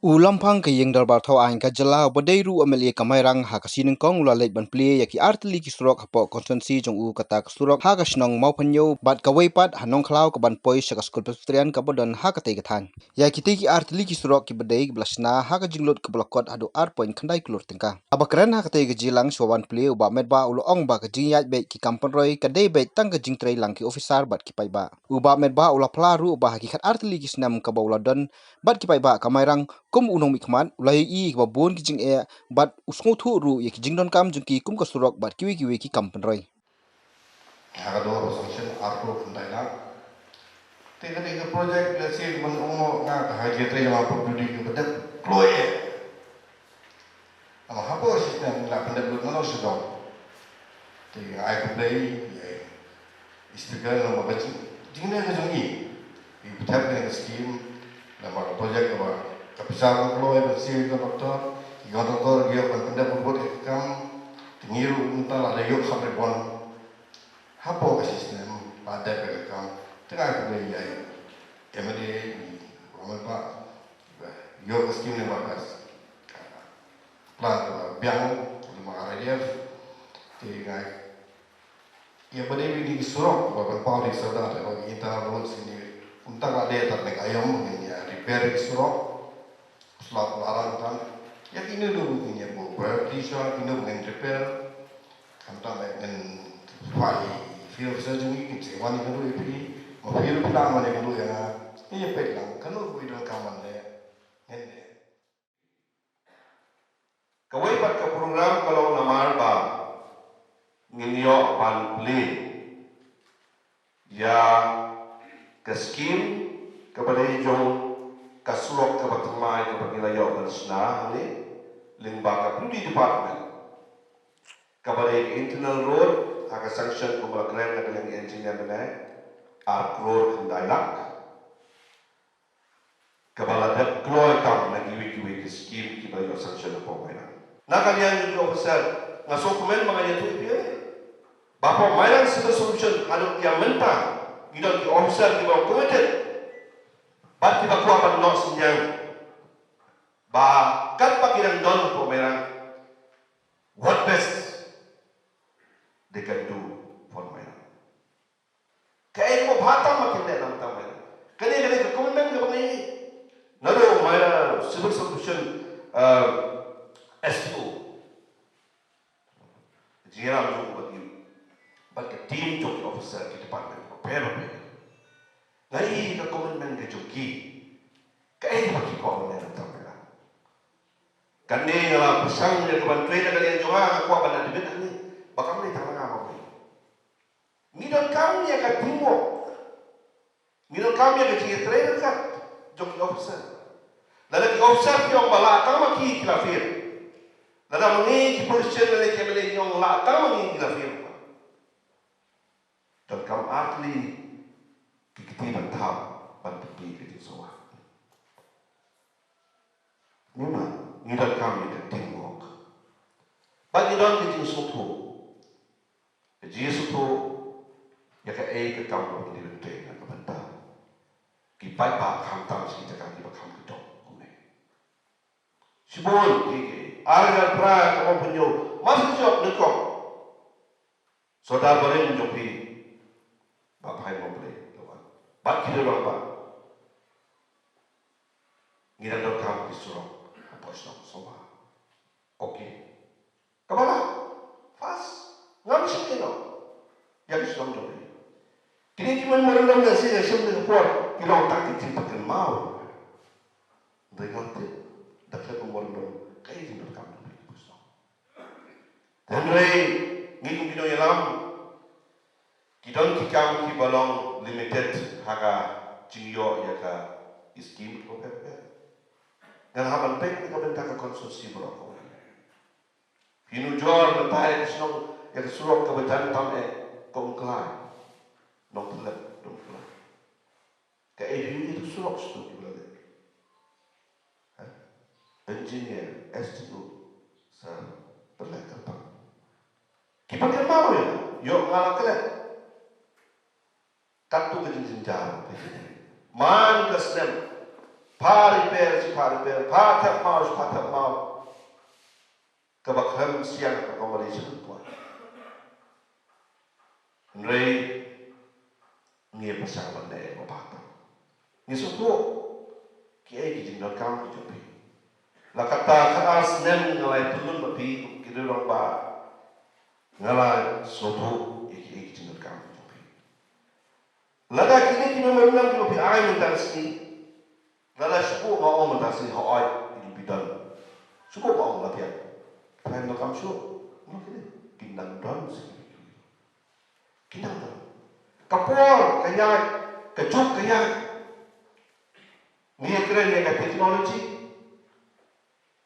Lamphang ke yang darbar thau ain ka jala badairu amelie ka Mairang ha ka sineng kong ula leit ban Plie ya ki artli ki Surok hapo konsensi jong u kata ka Surok ha ka snong mau panyo bat ka weipat hanong khlau ka ban poi sa ka skul pestrian ka bodon ha ka tei ka than ya ki tei ki artli ki Surok ki badai blasna ha ka jinglot ka blokot adu ar point khandai klur tengka abakran ha ka tei ka jilang sowan Plie uba medba ulo ong ba ka jingyat be ki kampon roi ka dei be tang ka jingtrei lang ki officer bat ki pai ba uba medba ula plaru uba hakikat artli ki snam ka baula don bat ki pai ba ka Mairang kum unong mikman ulai i ba bon ki jing e bat usngo thu ru ye ki jing don kam jung ki kum ka Surok bat kiwi ki kam penroi ha do ro sanction arko fundai na te ka project la si man umo nga ka ha je tre ma pro budi ki bedak kloye ama ha po system la pendak lu no so do te ai ka play speaker no ma bachi jing na jong i bedak ka scheme la ma project ba kapisa ko kloye ba si ka doktor ki ga doktor dia ban pendak buat kam tingiru unta la yo khabre bon hapo ka system pada ka kam tengah ko le yai emade amal pa yo ka scheme ne ba plan biang lima RDF ti ga ya bade bi di Surok ba pa ri sada ta ko internal roads ni unta ka de ta ka ayam ni ya repair di Surok slot larang tan ya ini dulu ni ya bo berarti so ini dengan repair kan ta men Plie feel surgery ki sewa ni dulu ipi mo feel pula mo ni dulu ya ni pet lang kan lo idol kaman le ngene kawai pat ka program kalau namar ba nginyo pan Plie ya ke scheme kepada jong ka Surok ka batmai ka pagilayo kan sna ni lingba ka Plie department kepada internal road aga sanction ko ba grant na kalang engineer na ar road kandailak kabala de kloy kam na giwi ki scheme ki ba yo sanction po Mairang na kanyan yung officer na so kumen mga yato ipi bapo Mairang sila solution ano yang mentang gidon ki officer ki ba committed bat ki ba kuha pa no sinyang ba kat pa kinang don po Mairang what best they can do for Mairang. Kaya mo bata makinde ng tamay. Kani ka comment ka ba ngayon? Naro Mairang civil solution SO. Jiram jo ba yun. But the team job officer ki department ko pero. Nai ka comment ka joki. Kaya ba ki ko ng tamay. Kani nga pasang ni ka ban trader ka jo nga ko ba na debit ani. Baka mo itang mga ako. Ngidon kami ya ka timok. Ngidon kami ya ka trainer ka. Joki officer. Lala ki officer yung balakang maki kilafir. Lala mangi ki position na ki mali yung latang mangi kilafir. Dan kam atli kikitiban tao bantupi kiti soa. Nima ngidon kami ka timok. Pag ngidon kiti suto. Jesus tu ya ka ka kam ni rute na ka banta ki pai pa kham tam si ta ka ki ba kham ki to kome sibon ki arga pra ka mo punyo mas jo ne ko soda bare jo pi ba pai mo bre ba ki do ba ni da do kam ki Surok apa so so ba okay kabala fast ngam sikino ya Islam jo kini cuma merendam nasi nasi dengan kuat kilo tak diciptakan mau dengan tu dapat merendam kayak ini berkam tu Islam dan rei ngitung kino yalam kidon kikam kibalong limited haga jingyo ya ka iskim ko pepe dan haban pek ko benta ka konsorsi bro hinu jor betai Islam ya Surok ka betan tam kong kelai nong telep dong kelai ka itu Surok stu ki bela engineer STU sa perlek kapang ki pakai mau ya yo ngala kelek katu ke jinjar man ka snem repair, pa tap mau, kabakram siang accommodation po. Nrei ngia pasang bande mabata. Ni supo kiai kijing dot kam jopi. La kata kaas nem ngalai tulun bapi kidurong ba ngalai sopo kiai kijing dot kam jopi. Lada kini kini memang jopi ai mentasi. Lada supo mau mentasi hoi di bidang. Supo mau latihan. Kain dot kam supo. Mungkin kinang don sih. Kinang don. Kapor kaya kejuk kaya ni keren ya teknologi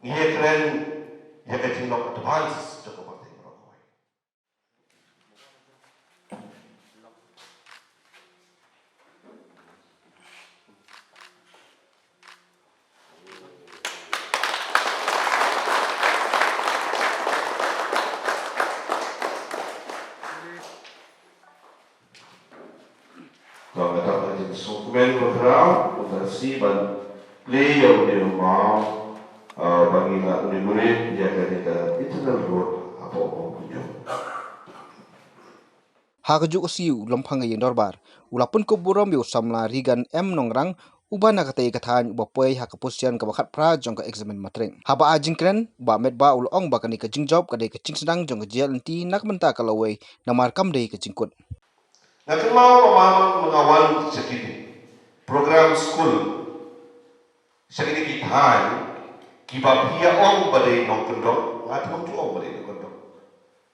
ni keren ya teknologi advance cukup penting berapa. Kalau kita belajar dokumen program, operasi dan play yang di rumah, bagi nak murid dia kita internal road apa punya. Hakajuk siu Lamphang yang dorbar. Ula Pynkupburom yu samla rigan nongrang ubana katai kathan ubapoi hakapusian kabakat pra jong ka examen matring. Haba ajingkren ba medba ulong ba kani ka jingjob kadai ka jingsedang jong ka JLNT nak menta kalawai namar kamdei ka jingkut. Nak mau mengawal sekini program school sekini kita kiba pia ong badai nong kendong ngat mong tu ong badai nong kendong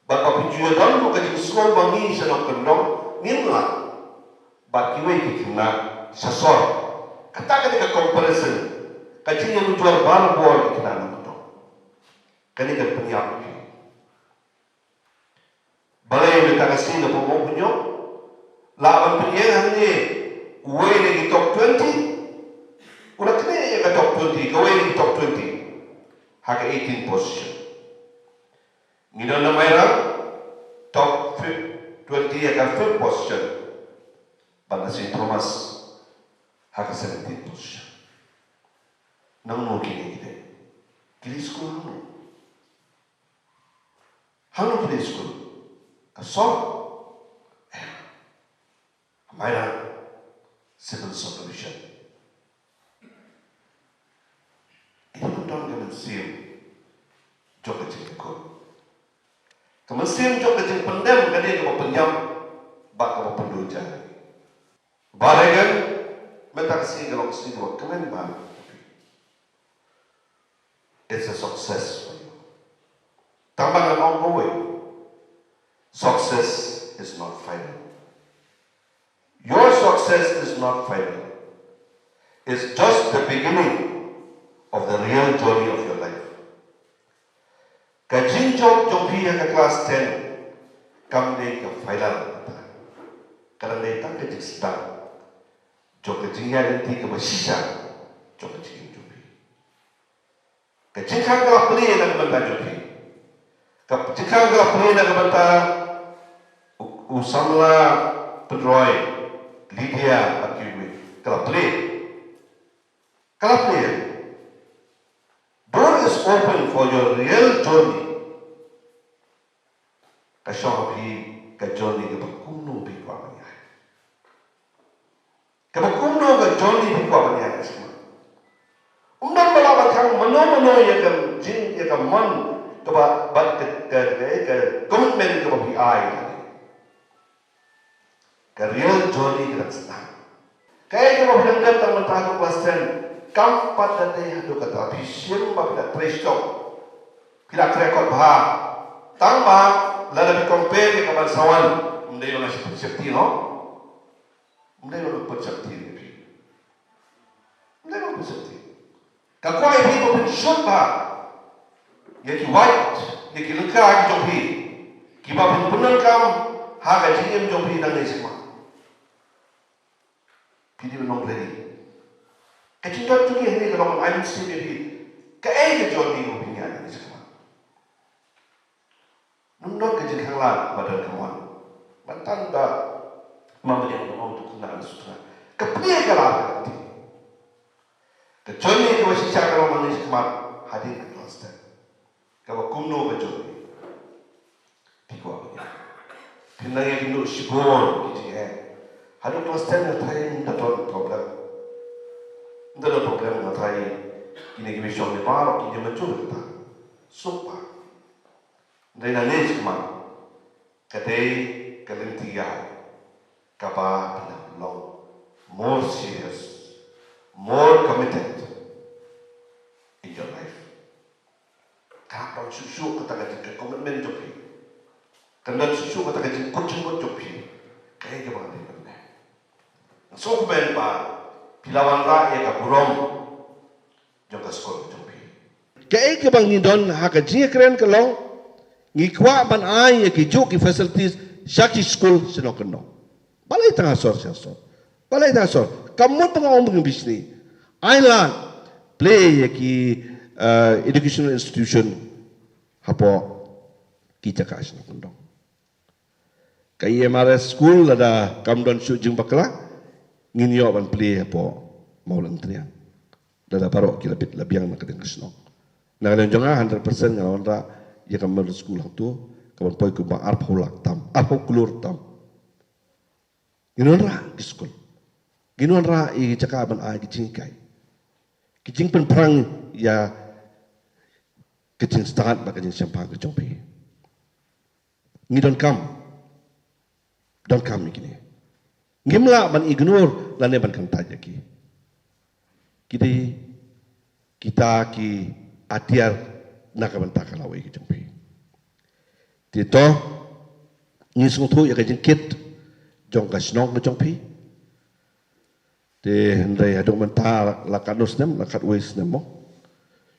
bapa pinjua dan mo kajing school bangi sa nong kendong minla bat kiwe kikina sasor kata ka comparison kajing yang jual bal bor kikina nong kendong kani ka penyiap balai minta kasih na pumong punyo laban penyiang ni uwe ni top 20 udah kena ya ke top 20 kau ni top 20 hak 18 position ngidon na Mairang top 20 ya ke 5th position pada St. Thomas hak 17 position nang mo kini kita kini school hanu kini school kasor Mairang civil subdivision. Ini undang kemensiam jok kecil ko. Kemensiam jok kecil pendem kali ke penyam bak ke penduja. Balagan mentak si kalau si buat kemen ba. It's a success for you. Tambah on the way. Success is not final. Your success is not final. It's just the beginning of the real journey of your life. Kajin job jompi ke class 10, kamne ke final. Karena itu kajin sedang. Jom kajin yang nanti ke bersisa, jom kajin jompi. Kajin kan kalau Plie nak benda jompi. Kajin kan kalau Plie nak benda usamla pedroy. Lydia Akiwi, kalau Plie, door is open for your real journey. Kasih ke journey ke berkuno bikwa banyak. Ke berkuno ke journey bikwa banyak semua. Undang balapan kang mano ya ke jin ya ke man ke komitmen ke BI. Ke real journey kita senang. Kaya kita bilang datang mentah kelas 10, kampat dan dia tu kata vision bapa kita presto, kita rekod bah, tambah lalu compare dengan bangsawan, mendai orang seperti no, mendai orang seperti ni, mendai orang seperti. Kalau kau ini kau pensyon bah, ya ki white, ya ki lengkap jompi, kita benar kam harga jiem jompi dan ni semua. Jadi belum ready. Kecintaan tu ni kalau I'm still ready. Kaya journey ko pinya ni semua. Nundok ke jenghalan pada kawan. Mantan dah mampu yang mau tu kena sutra. Kepia kalau nanti. Kecuali kalau sisa kalau manis kemat hadir ke kelas ten. Kalau kumno baju ni, tiga ni. Tinang yang kumno sibor gitu ya. Hadir kelas ten yang terakhir dapat problem. Dapat problem yang terakhir. Kini kita syok ni baru kini mencuri kita. Sumpah. Dari nangis kemat. Kadai kalian tiga. Kapa bilang long. More serious. More committed in your life. Kalau susu kata kata komitmen jopi, kalau susu kata kata kucing jopi, kaya gimana ni? So kemudian pak pilawan rakyat kaburom juga sekolah jopi. Kaya gimana ni don hak jiya keren kalau ngikwa ban ay kijuk facilities syaki school senokono. Balai tengah sor. Balai tengah sor. Kamu pengawal bisnis. Island play ki educational institution hapo kita kasih nak kondong. Kaya MRS school ada kamdon syujung bakla nginyo ban play hapo maulan triang. Dada parok ki labiang nak kadang kasno. Nak kadang jonga 100% ngalawan ra ya kamdon school tu kawan poi ku ba arp holak tam arp kulur tam. Ginon ra di school. Ginon ra I cakaban ai kicing kai. Kicing pen perang ya kicing start ba kicing sampang ke jompi. Ngi don't come ikini. Ngimla ban ignore lane ban kan taja ki. Kita ki atiar nakaban takalawe ki jompi. Tito ngisung tu ya kicing kit jong kasnong ke jompi. Di hendai aduk mentah lakat nos nem, lakat wes nem mo.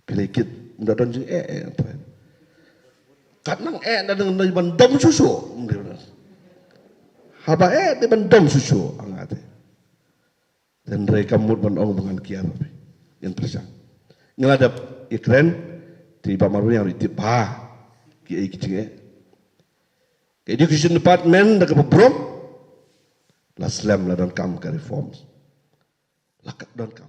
Pilikit ndak don jing apa. Kat nang ndak dengan bandom susu. Haba di bandom susu angate. Dan rai kamut bandong dengan kiam apa. Yang persan. Ngeladap ikren di pamaru yang ditipa ki kicing Education Department dak Pynkupburom la slam la don kam ka reforms. Lakat don't come.